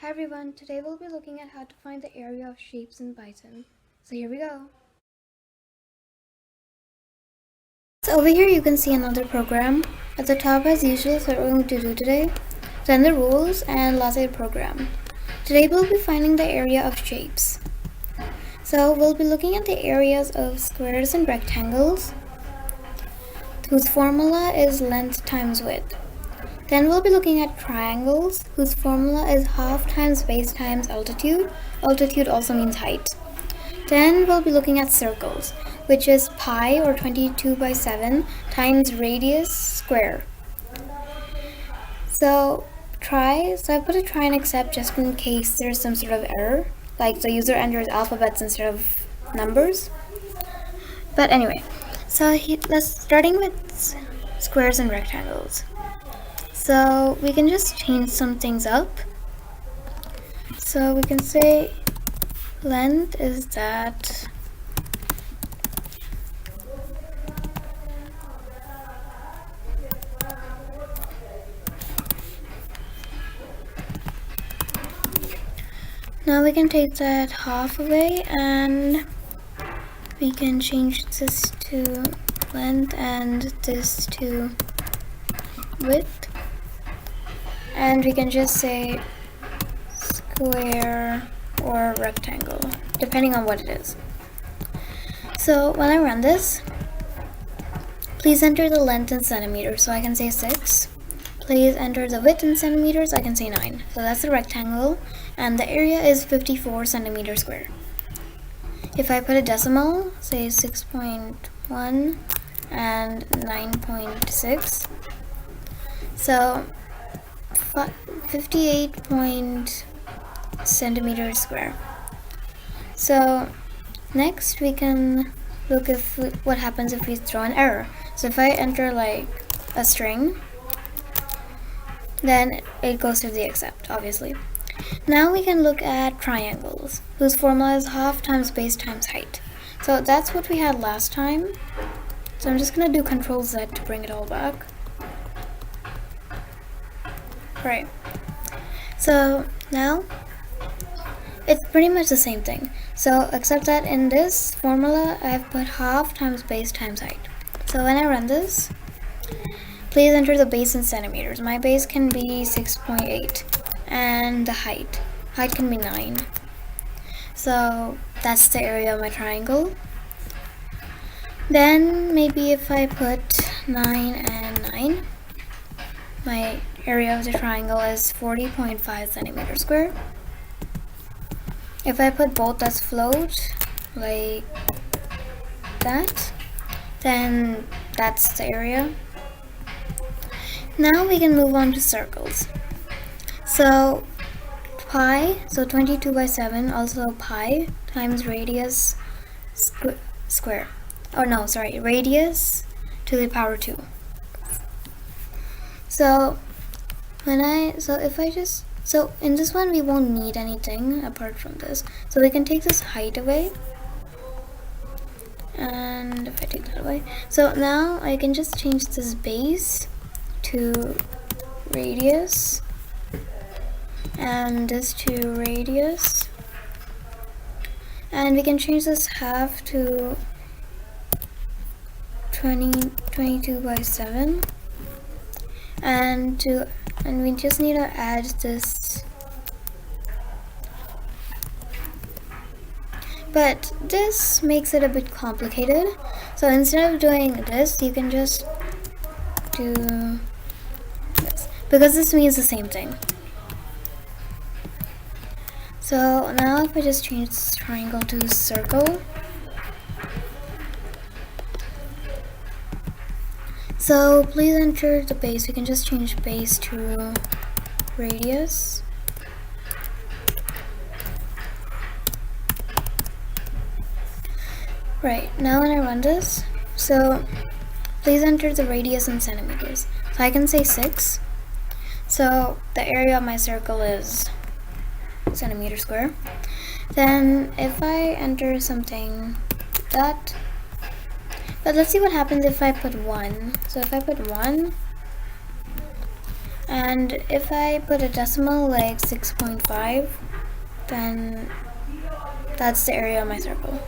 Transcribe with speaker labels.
Speaker 1: Hi everyone, today we'll be looking at how to find the area of shapes in Python. So here we go. So over here you can see another program. At the top as usual is what we're going to do today. Then the rules and lastly the program. Today we'll be finding the area of shapes. So we'll be looking at the areas of squares and rectangles whose formula is length times width. Then we'll be looking at triangles whose formula is half times base times altitude. Altitude also means height. Then we'll be looking at circles, which is pi or 22/7 times radius square. So I put a try and accept just in case there's some sort of error, like the user enters alphabets instead of numbers. But anyway, let's starting with squares and rectangles. So we can just change some things up. So we can say length is that now we can take that half away and we can change this to length and this to width. And we can just say square or rectangle, depending on what it is. So when I run this, please enter the length in centimeters. So I can say 6. Please enter the width in centimeters. I can say 9. So that's the rectangle, and the area is 54 centimeters square. If I put a decimal, say 6.1 and 9.6, so 58 centimeters square. So next we can look what happens if we throw an error. So if I enter like a string, then it goes to the accept, obviously. Now we can look at triangles whose formula is half times base times height. So that's what we had last time. So I'm just gonna do Control Z to bring it all back. Right. So now it's pretty much the same thing. So except that in this formula I've put half times base times height. So when I run this, please enter the base in centimeters. My base can be 6.8 and the height can be 9. So that's the area of my triangle. Then maybe if I put 9 and 9, my area of the triangle is 40.5 centimeters square. If I put both as float, like that, then that's the area. Now we can move on to circles. So pi, so 22/7, also pi times radius square. Oh no, sorry, radius to the power 2. So so in this one we won't need anything apart from this. So we can take this height away. And if I take that away, so now I can just change this base to radius and this to radius. And we can change this half to 22/7. And we just need to add this, but this makes it a bit complicated. So instead of doing this, you can just do this, because this means the same thing. So now if I just change this triangle to circle, so please enter the base. We can just change base to radius. Right, now when I run this, so please enter the radius in centimeters. So I can say 6. So the area of my circle is centimeters square. Then if I enter something that, but let's see what happens if I put 1. So if I put 1, And if I put a decimal like 6.5, then that's the area of my circle.